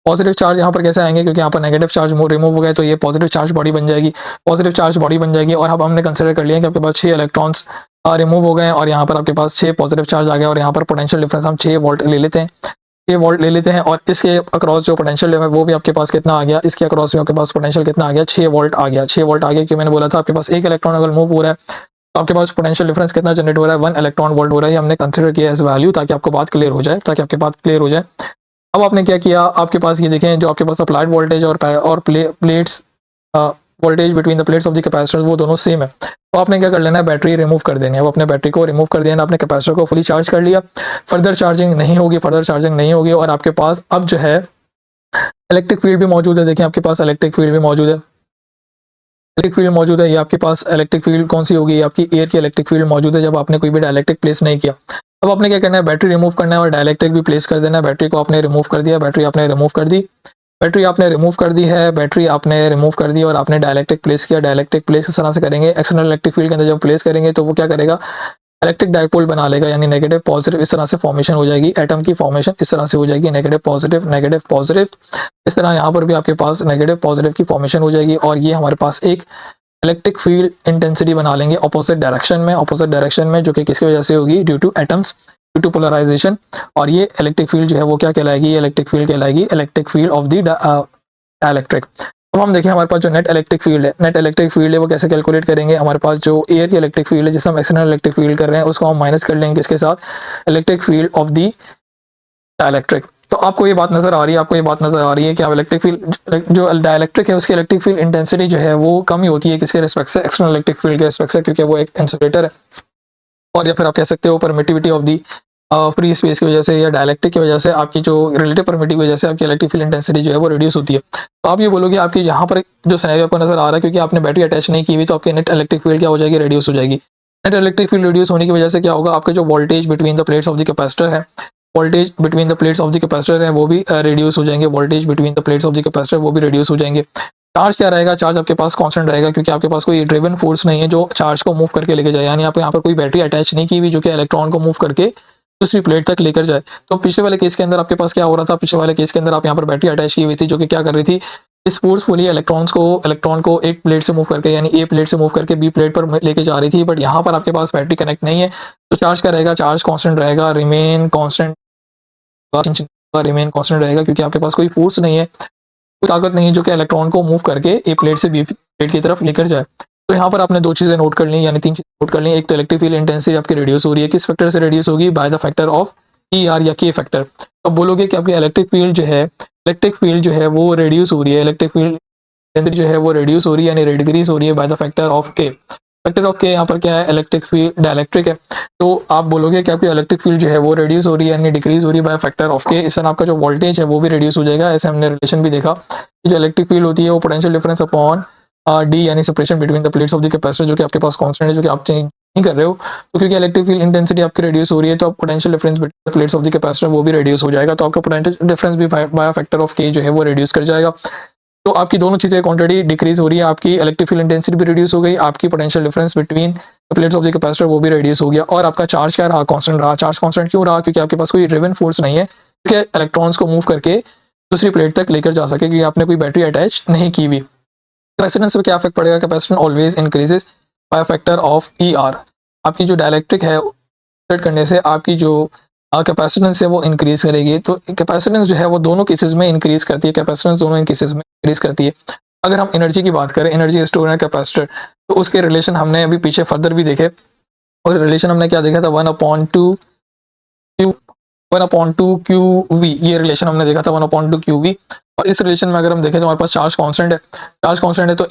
पॉजिटिव चार्ज यहाँ पर कैसे आएंगे, क्योंकि यहाँ पर नेगेटिव चार्ज रिमूव हो गए तो ये पॉजिटिव चार्ज बॉडी बन जाएगी, पॉजिटिव चार्ज बॉडी बन जाएगी। और अब हमने कंसिडर कर लिया कि आपके पास 6 इलेक्ट्रॉन्स रिमूव हो गए, और यहाँ पर आपके पास 6 पॉजिटिव चार्ज आ गए, और यहाँ पर पोटेंशियल डिफरेंस हम 6 वोल्ट ले लेते हैं, 6 वोल्ट ले लेते हैं। और इसके अक्रॉस जो पोटेंशियल है वो भी आपके पास कितना आ गया, इसके अक्रॉस भी आपके पास पोटेंशियल कितना आ गया, 6 वोल्ट आ गया। 6 वोल्ट आ गया कि मैंने बोला था आपके पास एक इलेक्ट्रॉन अगर मूव हो रहा है तो आपके पास पोटेंशियल डिफरेंस कितना जनरेट हो रहा है, 1 इलेक्ट्रॉन वोल्ट हो रहा है। हमने कंसिडर किया एज वैल्यू ताकि आपको बात क्लियर हो जाए, अब आपने क्या किया, आपके पास ये देखें जो आपके पास अप्लाइड वोल्टेज और plates voltage between the plates of the capacitor वो दोनों सेम है। तो आपने क्या कर लेना है, बैटरी रिमूव कर देनी है। अब अपने बैटरी को रिमूव कर देना, अपने कैपेसिटर को फुली चार्ज कर लिया, फर्दर चार्जिंग नहीं होगी, और आपके पास अब जो है इलेक्ट्रिक फील्ड भी मौजूद है। देखें आपके पास इलेक्ट्रिक फील्ड भी मौजूद है, ये आपके पास इलेक्ट्रिक फील्ड कौन सी होगी, आपकी एयर की इलेक्ट्रिक फील्ड मौजूद है जब आपने कोई भी डाइलेक्ट्रिक प्लेस नहीं किया। अब आपने क्या करना है, बैटरी रिमूव करना है और डाइलेक्ट्रिक भी प्लेस कर देना है। बैटरी को आपने रिमूव कर दिया, बैटरी आपने रिमूव कर दी, बैटरी आपने रिमूव कर दी है, बैटरी आपने रिमूव कर दी और आपने डाइलेक्ट्रिक प्लेस किया। डाइलेक्ट्रिक प्लेस इस तरह से करेंगे, एक्सटर्नल इलेक्ट्रिक फील्ड के अंदर जब प्लेस करेंगे तो वो क्या करेगा, इलेक्ट्रिक डाइपोल बना लेगा, यानी नेगेटिव पॉजिटिव इस तरह से फॉर्मेशन हो जाएगी। एटम की फॉर्मेशन इस तरह से हो जाएगी, नेगेटिव पॉजिटिव नेगेटिव पॉजिटिव। इस तरह यहाँ पर भी आपके पास नेगेटिव पॉजिटिव की फॉर्मेशन हो जाएगी और ये हमारे पास एक इलेक्ट्रिक फील्ड इंटेंसिटी बना लेंगे ऑपोजिट डायरेक्शन में, ऑपोजिट डायरेक्शन में, जो कि किसकी वजह से होगी, due to atoms, due to polarisation. और ये इलेक्ट्रिक फील्ड जो है वो क्या कहलाएगी, ये इलेक्ट्रिक फील्ड कहलाएगी electric field of the dielectric. अब हम देखें हमारे पास जो नेट इलेक्ट्रिक फील्ड है, नेट इलेक्ट्रिक फील्ड है वो कैसे कैलकुलेट करेंगे। हमारे पास जो एयर की इलेक्ट्रिक फील्ड है, जिसे हम एक्सटर्नल इलेक्ट्रिक फील्ड कर रहे हैं, उसको हम माइनस कर लेंगे किसके साथ, electric field of the dielectric. तो आपको ये बात नजर आ रही है, आपको ये बात नजर आ रही है कि अब इलेक्ट्रिक फील्ड जो डाइलेक्ट्रिक है उसकी इलेक्ट्रिक फील्ड इंटेंसिटी जो है वो कम ही होती है किसके रिस्पेक्ट से, एक्सटर्नल इलेक्ट्रिक फील्ड के रिस्पेक्ट से, क्योंकि वो एक इंसुलेटर है। और या फिर आप कह सकते हो permittivity of the free space की वजह से या डायलेक्ट्रिक की वजह से आपकी जो रिलेटिव परमिटिव वजह से आपकी इलेक्ट्रिक फील्ड इंटेंसिटी जो है वो रिड्यूस होती है। तो आप ये बोलोगे आपकी यहाँ पर जो सिनेरियो आपको नजर आ रहा है, क्योंकि आपने बैटरी अटैच नहीं की हुई तो आपकी नेट इलेक्ट्रिक फील्ड क्या हो जाएगी, रिड्यूस हो जाएगी। नेट इलेक्ट्रिक फील्ड रिड्यूस होने की वजह से क्या होगा, आपका जो voltage between the plates of the capacitor है, voltage between the plates of the capacitor है वो भी रिड्यूस हो जाएंगे, voltage between the plates of the capacitor वो भी रिड्यूस हो जाएंगे। चार्ज क्या रहेगा, चार्ज आपके पास कांस्टेंट रहेगा, क्योंकि आपके पास कोई ड्रिवन फोर्स नहीं है जो चार्ज को मूव करके लेके जाए, यानी आप यहाँ पर कोई बैटरी अटैच नहीं की हुई जो कि इलेक्ट्रॉन को मूव करके दूसरी प्लेट तक लेकर जाए। तो पिछले वाले केस के अंदर आपके पास क्या हो रहा था, पिछले वाले केस के अंदर आप यहाँ पर बैटरी अटैच की हुई थी जो कि क्या कर रही थी, इस फोर्सफुली इलेक्ट्रॉन को एक प्लेट से मूव करके, यानी ए प्लेट से मूव करके बी प्लेट पर लेके जा रही थी। बट यहाँ पर आपके पास बैटरी कनेक्ट नहीं है, तो चार्ज क्या रहेगा, चार्ज कांस्टेंट रहेगा, रिमेन कांस्टेंट रहेगा, क्योंकि आपके पास कोई फोर्स नहीं है, कोई ताकत नहीं है जो कि इलेक्ट्रॉन को मूव करके ए प्लेट से बी प्लेट की तरफ लेकर जाए। तो यहाँ पर आपने दो चीजें नोट कर ली, यानी तीन चीजें नोट कर ली। एक तो इलेक्ट्रिक फील्ड इंटेंसिटी आपकी रिड्यूस हो रही है, किस फैक्टर से रिड्यूस होगी, by the factor of E R या के फैक्टर। अब बोलोगे कि आपकी इलेक्ट्रिक फील्ड जो है वो रिड्यूस हो रही है, इलेक्ट्रिक फील्ड इंटेंसिटी जो है वो रिड्यूस हो रही है, यानी डिक्रीज हो रही है बाय द फैक्टर ऑफ के। फैक्टर ऑफ के यहाँ पर क्या है, इलेक्ट्रिक फील्ड डाइलेक्ट्रिक है, तो आप बोलोगे कि आपकी इलेक्ट्रिक फील्ड जो है वो रिड्यूस हो रही है, यानी डिक्रीज हो रही है बाय फैक्टर ऑफ के। इस तरह आपका जो वोल्टेज है वो भी रिड्यूस हो जाएगा। ऐसे हमने रिलेशन भी देखा कि जो इलेक्ट्रिक फील्ड होती है वो पोटेंशियल डिफरेंस अपॉन डी, यानी separation between the plates of the capacitor, जो कि आपके पास कांस्टेंट है, जो कि आप चेंज नहीं कर रहे हो। तो क्योंकि इलेक्ट्रिक फील्ड इंटेंसिटी आपकी रिड्यूस हो रही है, तो आप potential difference between the plates of the capacitor वो भी रिड्यूस हो जाएगा, तो आपका पोटेंशियल डिफरेंस भी बाय फैक्टर ऑफ के जो है वो रिड्यूस कर जाएगा। तो आपकी दोनों चीजें क्वांटिटी डिक्रीज हो रही है, आपकी इलेक्ट्रिक फील्ड इंटेंसिटी भी रिड्यूस हो गई, आपकी potential difference between the plates of the capacitor वो भी रिड्यूस हो गया, और आपका चार्ज क्या रहा, कांस्टेंट रहा। चार्ज कांस्टेंट क्यों रहा, क्योंकि आपके पास कोई ड्रिवन फोर्स नहीं है कि इलेक्ट्रॉन्स को मूव करके दूसरी प्लेट तक लेकर जा सके, क्योंकि आपने कोई बैटरी अटैच नहीं की हुई। कैपेसिटेंस पे क्या इफेक्ट पड़ेगा, capacitance always increases by factor of E R. आपकी जो डाइलेक्ट्रिक है करने से आपकी जो कैपेसिटेंस है वो इंक्रीज करेगी। तो कैपेसिटेंस जो है वो दोनों केसेस में इंक्रीज करती है, कैपेसिटेंस दोनों केसेस में इंक्रीज करती है। अगर हम एनर्जी की बात करें, एनर्जी स्टोर है कैपेसिटर, तो उसके रिलेशन हमने अभी पीछे फर्दर भी देखे, और रिलेशन हमने क्या देखा था, 1/2 क्यू वी, ये रिलेशन हमने देखा था 1/2 क्यू वी। और इस रिलेशन में अगर हम देखें तो हमारे पास चार्ज कांस्टेंट है, तो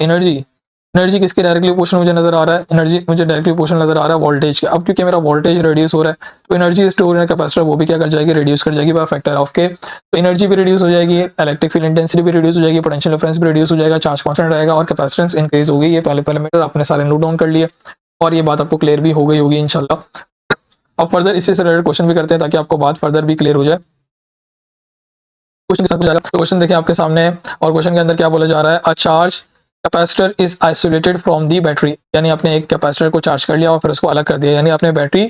एनर्जी किसके डायरेक्टली प्रोपोर्शनल मुझे नजर आ रहा है, एनर्जी मुझे डायरेक्टली प्रोपोर्शनल नजर आ रहा है वोल्टेज के। अब क्योंकि मेरा वोल्टेज रिड्यूस हो रहा है, तो एनर्जी स्टोर है कैपेसिटर वो भी क्या कर जाएगी, रिड्यूस कर जाएगी बाय फैक्टर ऑफ के। तो एनर्जी भी रिड्यूस हो जाएगी, इलेक्ट्रिक फील्ड इंटेंसिटी भी रिड्यूस हो जाएगी, पोटेंशियल डिफरेंस भी रिड्यूस हो जाएगा, चार्ज कांस्टेंट रहेगा और कैपेसिटेंस इंक्रीज होगी। ये पहले पैरामीटर आपने सारे नोट डाउन कर लिए और ये बात आपको क्लियर भी हो गई होगी इंशाल्लाह। अब फर्दर इससे रिलेटेड क्वेश्चन भी करते हैं ताकि आपको बात फर्दर भी क्लियर हो जाए। क्वेश्चन के साथ जाएगा, तो क्वेश्चन देखिए आपके सामने, और क्वेश्चन के अंदर क्या बोला जा रहा है, a charge capacitor is isolated from the battery, यानी आपने एक कैपेसिटर को चार्ज कर लिया और फिर उसको अलग कर दिया, यानी आपने बैटरी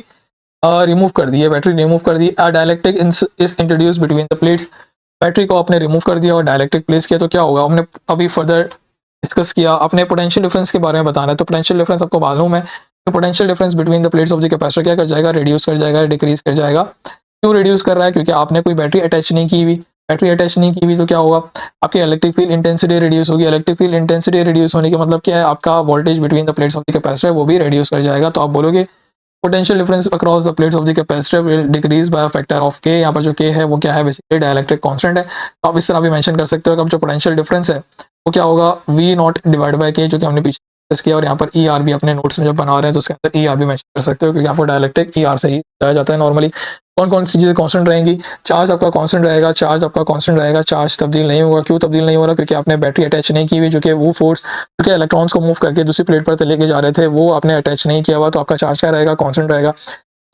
रिमूव कर दी है, बैटरी रिमूव कर दी। A dielectric is introduce between the plates, battery को आपने रिमूव कर दिया और डाइलेक्ट्रिक प्लेस किया, तो क्या होगा, हमने अभी फर्दर डिस्कस किया। अपने पोटेंशियल डिफरेंस के बारे में बताना है, तो पोटेंशियल डिफरेंस आपको मालूम है, तो potential difference between the plates of the capacitor क्या कर जाएगा, रिड्यूस कर जाएगा, डिक्रीज कर जाएगा। क्यों रिड्यूस कर रहा है, क्योंकि आपने कोई बैटरी अटैच नहीं की हुई, बैटरी अटैच नहीं की हुई तो क्या होगा, आपकी इलेक्ट्रिक फील्ड इंटेंसिटी रिड्यूस होगी। इलेक्ट्रिक फील्ड इंटेंसिटी रिड्यूस होने का मतलब क्या है, आपका voltage between the plates of the capacitor वो भी रिड्यूस कर जाएगा। तो आप बोलोगे potential difference across the plates of the capacitor will decrease by factor of के। यहाँ पर जो के है वो क्या है, बेसिकली डाइलेक्ट्रिक कांस्टेंट है। तो आप इस तरह भी मेंशन कर सकते हो कि अब जो पोटेंशियल डिफरेंस है वो क्या होगा, वी नॉट डिवाइड बाय के, जो कि हमने पीछे डिस्कस किया। और यहाँ पर ई आर भी अपने नोट्स में जब बना रहे हैं तो उसके अंदर ई आर भी मेंशन कर सकते हो, क्योंकि आपको डाइलेक्ट्रिक ई आर से ही बताया जाता है नॉर्मली। कौन कौन सी चीजें कांस्टेंट रहेंगी, चार्ज आपका कांस्टेंट रहेगा, चार्ज तब्दील नहीं होगा। क्यों तब्दील नहीं हो रहा, क्योंकि आपने बैटरी अटैच नहीं की हुई, जो कि वो फोर्स जो कि इलेक्ट्रॉन्स को मूव करके दूसरी प्लेट पर लेके जा रहे थे वो आपने अटैच नहीं किया हुआ, तो आपका चार्ज क्या रहेगा, कांस्टेंट रहेगा।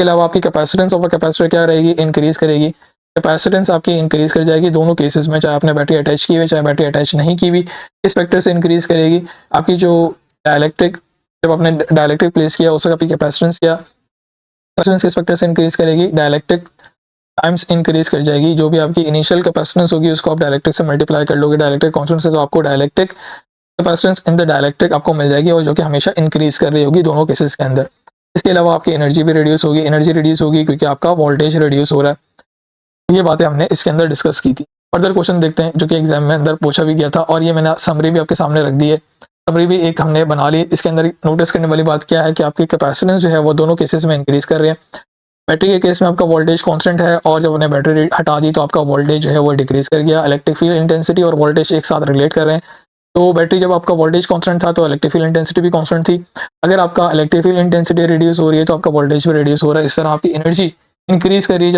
इसके अलावा आपकी कैपेसिटेंस ऑफ अ कैपेसिटर क्या रहेगी, इंक्रीज करेगी। कैपेसिटेंस आपकी इंक्रीज कर जाएगी दोनों केसेस में, चाहे आपने बैटरी अटैच की हुई चाहे बैटरी अटैच नहीं की हुई, इस फैक्टर से इंक्रीज करेगी। आपकी जो डायलैक्ट्रिक, जब आपने डायलैक्ट्रिक प्लेस किया उसका आपकी कैपेसिटेंस क्या, कैपेसिटेंस किस फैक्टर से इंक्रीज करेगी, डायलैक्ट्रिक टाइम्स इंक्रीज कर जाएगी। जो भी आपकी इनिशियल कैपेसिटेंस होगी उसको आप डायलैक्ट्रिक से मल्टीप्लाई कर लोगे डायलैक्ट्रिक कांस्टेंट से, तो आपको dielectric capacitance in the dielectric आपको मिल जाएगी, और जो कि हमेशा इंक्रीज कर रही होगी दोनों केसेस के अंदर। इसके अलावा आपकी एनर्जी भी रिड्यूस होगी, एनर्जी रिड्यूस होगी क्योंकि आपका वोल्टेज रिड्यूस हो रहा है। ये बातें हमने इसके अंदर डिस्कस की थी। फर्दर क्वेश्चन देखते हैं जो कि एग्जाम में अंदर पूछा भी गया था, और ये मैंने समरी भी आपके सामने रख दी है। समरी भी एक हमने बना ली। इसके अंदर नोटिस करने वाली बात क्या है कि आपकी कैपेसिटेंस जो है वो दोनों केसेस में इंक्रीज कर रहे हैं। बैटरी के केस में आपका वोल्टेज कांस्टेंट है, और जब हमने बैटरी हटा दी तो आपका वोल्टेज जो है वो डिक्रीज कर गया। इलेक्ट्रिक फील्ड इंटेंसिटी और वोल्टेज एक साथ रिलेट कर रहे हैं। तो बैटरी जब आपका वोल्टेज कांस्टेंट था तो इलेक्ट्रिक फील्ड इंटेंसिटी भी कांस्टेंट थी। अगर आपका इलेक्ट्रिक फील्ड इंटेंसिटी रिड्यूस हो रही है तो आपका वोल्टेज भी रिड्यूस हो रहा है। इस तरह आपकी एनर्जी इंक्रीज कर रही है।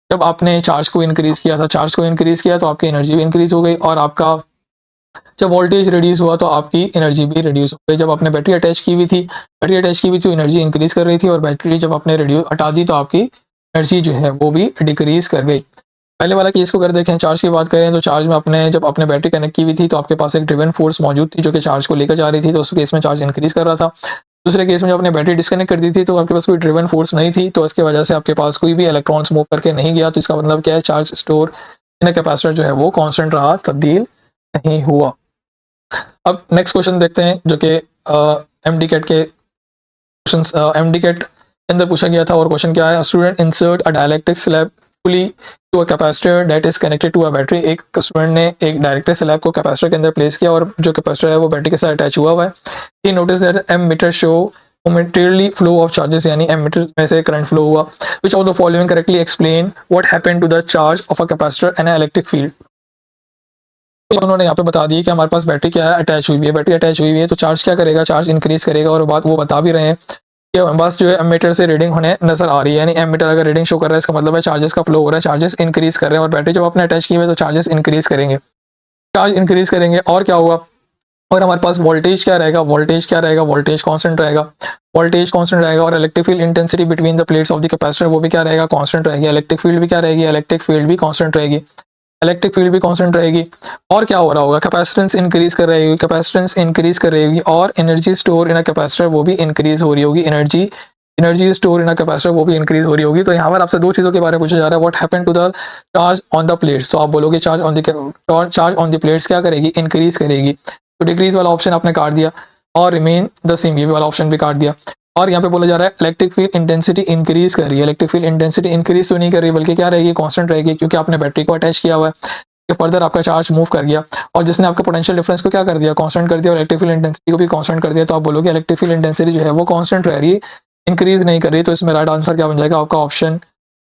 जब आपने चार्ज को इंक्रीज किया था, चार्ज को इंक्रीज किया तो आपकी एनर्जी भी इंक्रीज हो गई, और आपका जब वोल्टेज रिड्यूस हुआ तो आपकी एनर्जी भी रिड्यूस हो गई। जब आपने बैटरी अटैच की हुई थी, तो एनर्जी इंक्रीज कर रही थी, और बैटरी जब आपने रिड्यूस हटा दी तो आपकी एनर्जी जो है वो भी डिक्रीज कर गई। पहले वाला केस को अगर देखें, चार्ज की बात करें तो चार्ज में जब आपने बैटरी कनेक्ट की हुई थी तो आपके पास एक ड्रिवन फोर्स मौजूद थी जो कि चार्ज को लेकर जा रही थी, तो उस केस में चार्ज इंक्रीज कर रहा था। दूसरे केस में जब आपने बैटरी डिस्कनेक्ट कर दी थी तो आपके पास कोई ड्रिवन फोर्स नहीं थी, तो इसकी वजह से आपके पास कोई भी इलेक्ट्रॉन्स मूव करके नहीं गया। तो इसका मतलब क्या है, चार्ज स्टोर इन कैपेसिटर जो है वो कांस्टेंट रहा, तब्दील नहीं हुआ। अब नेक्स्ट क्वेश्चन देखते हैं जो कि एमडीकेट के क्वेश्चन, एमडीकेट के अंदर पूछा गया था। और क्वेश्चन क्या है, student insert a dielectric slab fully to a capacitor that is connected to a battery. एक स्टूडेंट ने एक डायलेक्ट्रिक स्लैब को कैपेसिटर के अंदर प्लेस किया, और जो कैपेसिटर है वो बैटरी के साथ अटैच हुआ है। He notice that ammeter show momentarily flow of charges, यानी एमीटर में से करंट फ्लो हुआ। Which of the following correctly explain what happened to the charge of a capacitor and electric field. तो उन्होंने यहाँ पे बता दी कि हमारे पास बैटरी क्या है, अटैच हुई है, बैटरी अटैच हुई है तो चार्ज क्या करेगा, चार्ज इंक्रीज करेगा। और बात वो बता भी रहे हैं कि हमारे पास जो है एमीटर से रीडिंग होने नजर आ रही है, यानी एमीटर अगर रीडिंग शो कर रहा है इसका मतलब है चार्जेस का फ्लो हो रहा है, चार्जेस इंक्रीज कर रहे हैं। और बैटरी जब आपने अटैच की हुई है तो चार्जेस इंक्रीज करेंगे, चार्ज इंक्रीज करेंगे, और क्या होगा, और हमारे पास वोल्टेज क्या रहेगा, वोल्टेज कांस्टेंट रहेगा, और electric field intensity between the plates of the capacitor वो भी क्या रहेगा, कांस्टेंट रहेगी। इलेक्ट्रिक फील्ड भी क्या रहेगी, इलेक्ट्रिक फील्ड भी कांस्टेंट रहेगी, और क्या हो रहा होगा, कैपेसिटेंस इंक्रीज कर रही होगी, और energy store in a capacitor वो भी इंक्रीज हो रही होगी, energy store in a capacitor वो भी इंक्रीज हो रही होगी। तो यहाँ पर आपसे दो चीजों के बारे में पूछा जा रहा है, what happened to the charge on the plates. तो आप बोलोगे चार्ज ऑन द प्लेट्स क्या करेगी, इंक्रीज करेगी। तो डिक्रीज वाला ऑप्शन आपने काट दिया, और रिमेन द सेम ये वाला ऑप्शन भी काट दिया। और यहाँ पे बोला जा रहा है इलेक्ट्रिक फील्ड इंटेंसिटी इंक्रीज कर रही है, इलेक्ट्रिक फील्ड इंटेंसिटी इंक्रीज तो नहीं कर रही बल्कि क्या रहेगी, कांस्टेंट रहेगी, क्योंकि आपने बैटरी को अटैच किया हुआ है। फर्दर आपका चार्ज मूव कर गया, और जिसने आपका पोटेंशियल डिफरेंस को क्या कर दिया, कांस्टेंट कर दिया, और इलेक्ट्रिक फील्ड इंटेंसिटी को भी कांस्टेंट कर दिया। तो आप बोलोगे इलेक्ट्रिक फील्ड इंटेंसिटी जो है वो कांस्टेंट रह रही है, इंक्रीज नहीं कर रही। तो इसमें राइट आंसर क्या बन जाएगा, आपका ऑप्शन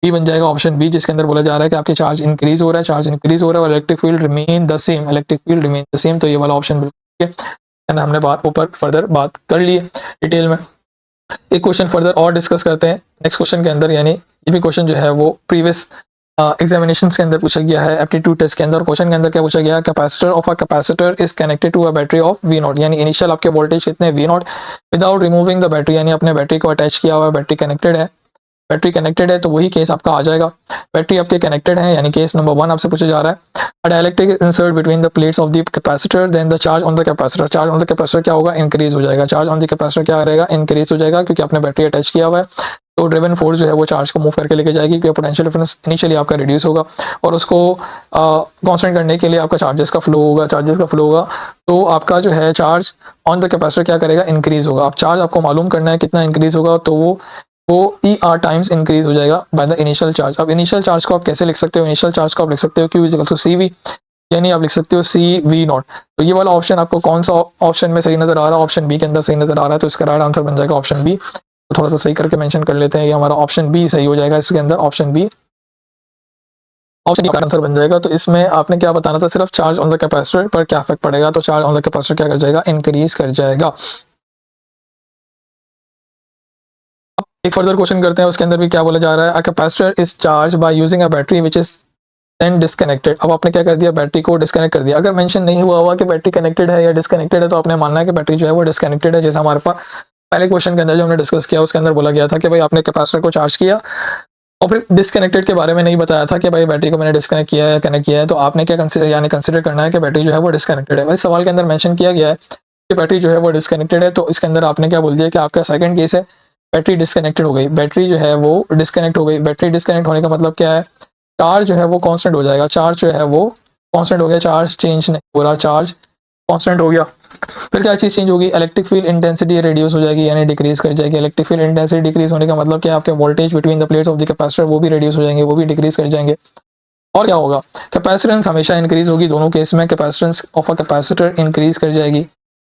बी बन जाएगा, ऑप्शन बी, जिसके अंदर बोला जा रहा है कि आपके चार्ज इंक्रीज हो रहा है, और electric field remain the same, तो ये वाला ऑप्शन बिल्कुल ठीक है। हमने बात ऊपर फर्दर बात कर ली है डिटेल में। एक क्वेश्चन फर्दर और डिस्कस करते हैं नेक्स्ट क्वेश्चन के अंदर, यानी ये भी क्वेश्चन जो है वो प्रीवियस एग्जामिनेशंस के अंदर पूछा गया है, एप्टीट्यूड टेस्ट के अंदर। क्वेश्चन के अंदर क्या पूछा गया, capacitor of a capacitor is connected to a battery of V naught, यानी इनिशियल आपके वोल्टेज कितने V naught, without removing the battery, यानी अपने बैटरी को अटैच किया हुआ है, बैटरी कनेक्टेड है, तो वही केस आपका आ जाएगा। बैटरी आपके कनेक्टेड है, यानी केस नंबर 1 आपसे पूछा जा रहा है। A dielectric insert between the plates of the capacitor, then the charge on the capacitor क्या होगा, इंक्रीज हो जाएगा। चार्ज ऑन द कैपेसिटर क्या रहेगा, इंक्रीज हो जाएगा, क्योंकि आपने बैटरी अटैच किया हुआ है। तो ड्रिवन फोर्स जो है वो चार्ज को मूव करके लेके जाएगी, क्योंकि पोटेंशियल डिफरेंस इनिशियली आपका रिड्यूस होगा, और उसको कांस्टेंट करने के लिए आपका चार्जेस का फ्लो होगा। तो आपका जो है चार्ज ऑन द कैपेसिटर क्या करेगा, इंक्रीज होगा। अब चार्ज आपको मालूम करना है कितना इंक्रीज होगा, तो वो ER टाइम्स इंक्रीज हो जाएगा बाय द इनिशियल चार्ज। अब इनिशियल चार्ज को आप कैसे लिख सकते हो, इनिशियल चार्ज को आप लिख सकते हो Q इक्वल टू CV, यानी आप लिख सकते हो CV नॉट। तो ये वाला ऑप्शन आपको कौन सा ऑप्शन में सही नजर आ रहा है, ऑप्शन बी के अंदर सही नजर आ रहा है, तो इसका राइट आंसर बन जाएगा ऑप्शन बी। तो थोड़ा सा सही करके मेंशन कर लेते हैं, ये हमारा ऑप्शन बी सही हो जाएगा इसके अंदर, ऑप्शन बी का आंसर बन जाएगा। तो इसमें आपने क्या बताना था, सिर्फ चार्ज ऑन द कैपेसिटर पर क्या इफेक्ट पड़ेगा, तो चार्ज ऑन द कैपेसिटर क्या कर जाएगा, इंक्रीज कर जाएगा। एक फर्दर क्वेश्चन करते हैं, उसके अंदर भी क्या बोला जा रहा है, a capacitor is charge by using a battery which is then disconnected. अब आपने क्या कर दिया, बैटरी को डिस्कनेक्ट कर दिया। अगर मेंशन नहीं हुआ कि बैटरी कनेक्टेड है या डिस्कनेक्टेड है, तो आपने मानना है कि बैटरी जो है वो डिस्कनेक्टेड है। जैसे हमारे पास पहले क्वेश्चन के अंदर जो हमने डिस्कस किया उसके अंदर बोला गया था कि भाई आपने कैपेसिटर को चार्ज किया और फिर डिस्कनेक्टेड के बारे में नहीं बताया था कि भाई बैटरी को मैंने डिस्कनेक्ट किया है, कनेक्ट किया है, तो आपने क्या कंसिडर करना है कि बैटरी जो है वो डिस्कनेक्टेड है। भाई सवाल के अंदर मेंशन किया गया है कि बैटरी जो है वो डिस्कनेक्टेड है, तो इसके अंदर आपने क्या बोल दिया कि आपका सेकंड केस है, बैटरी डिस्कनेक्टेड हो गई, बैटरी जो है वो डिस्कनेक्ट हो गई। बैटरी डिस्कनेक्ट होने का मतलब क्या है, चार्ज जो है वो कांस्टेंट हो जाएगा, चार्ज जो है वो कांस्टेंट हो गया, चार्ज चेंज नहीं हो रहा, चार्ज कांस्टेंट हो गया। फिर क्या चीज़ चेंज होगी, इलेक्ट्रिक फील्ड इंटेंसिटी रिड्यूस हो जाएगी यानी डिक्रीज कर जाएगी। इलेक्ट्रिक फील्ड इंटेंसिटी डिक्रीज होने का मतलब क्या, आपके voltage between the plates of the capacitor वो भी रिड्यूस हो जाएंगे, वो भी डिक्रीज कर जाएंगे। और क्या होगा, कैपेसिटेंस हमेशा इंक्रीज होगी, दोनों केस में capacitance of a capacitor increase कर जाएगी,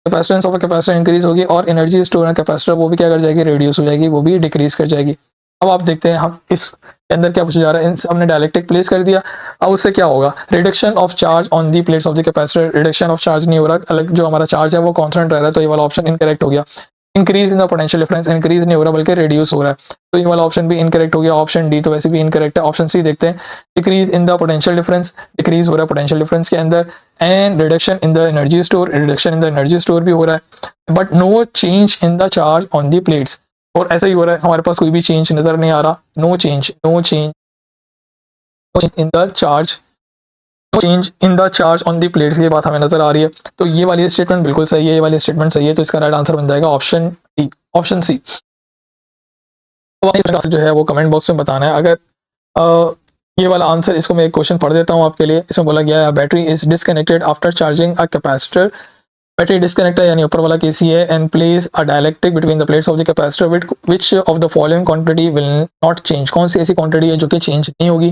capacitance of a capacitor increase होगी और एनर्जी स्टोर कैपेसिटर वो भी क्या कर जाएगी, रिड्यूस हो जाएगी, वो भी डिक्रीज कर जाएगी। अब आप देखते हैं हम इस अंदर क्या पूछा जा रहा है, हमने डायलेक्ट्रिक प्लेस कर दिया, अब उससे क्या होगा, reduction of charge on the plates of the capacitor, reduction of charge नहीं हो रहा, अलग जो हमारा चार्ज है वो कांस्टेंट रह रहा है, तो ये वाला ऑप्शन इनकरेक्ट हो गया। Increase in the potential difference, increase नहीं हो रहा बल्कि रिड्यूस हो रहा है, तो ये वाला ऑप्शन भी इनकरेक्ट हो गया। ऑप्शन डी तो वैसे भी इनकरेक्ट है। ऑप्शन सी देखते हैं, decrease in the potential difference, decrease हो रहा है पोटेंशियल डिफरेंस के अंदर, and reduction in the energy store, reduction in the energy store भी हो रहा है, but no change in the charge on the plates, और ऐसा ही हो रहा है, हमारे पास कोई भी चेंज नजर नहीं आ रहा, no change in the charge, change in the charge on the plates, ये बात हमें नजर आ रही है। तो ये वाली स्टेटमेंट बिल्कुल सही है, ये वाली स्टेटमेंट सही है, तो इसका राइट आंसर बन जाएगा ऑप्शन डी, ऑप्शन सी। तो जो है वो कमेंट बॉक्स में बताना है। अगर ये वाला आंसर, इसको मैं एक क्वेश्चन पढ़ देता हूँ आपके लिए। इसमें बोला गया है battery is disconnected after charging a capacitor, battery disconnect है यानी ऊपर वाला केस ही है, and place a dielectric between the plates of the capacitor which of the following quantity will not change, कौन सी ऐसी क्वांटिटी है जो कि चेंज नहीं होगी,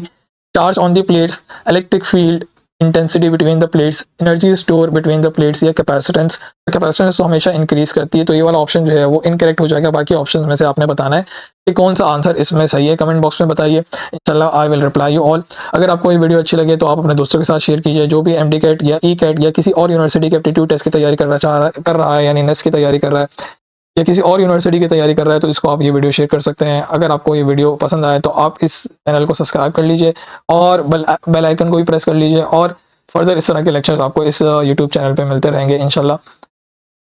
charge on the plates, electric field intensity between the plates, energy store between the plates, या capacitance, capacitance तो हमेशा इंक्रीज करती है, तो ये वाला ऑप्शन जो है वो इनकरेक्ट हो जाएगा। बाकी ऑप्शन में से आपने बताना है कि कौन सा आंसर इसमें सही है, कमेंट बॉक्स में बताइए, इंशाल्लाह I will reply you all. अगर आपको ये वीडियो अच्छी लगे तो आप अपने दोस्तों के साथ शेयर कीजिए, जो भी एमडी कैट या ई कैट या किसी और यूनिवर्सिटी के एप्टीट्यूड टेस्ट की तैयारी कर रहा है यानी नेस्ट की तैयारी कर रहा है या किसी और यूनिवर्सिटी की तैयारी कर रहा है, तो इसको आप ये वीडियो शेयर कर सकते हैं। अगर आपको ये वीडियो पसंद आए तो आप इस चैनल को सब्सक्राइब कर लीजिए और बेल आइकन को भी प्रेस कर लीजिए, और फर्दर इस तरह के लेक्चर्स आपको इस यूट्यूब चैनल पे मिलते रहेंगे इंशाल्लाह।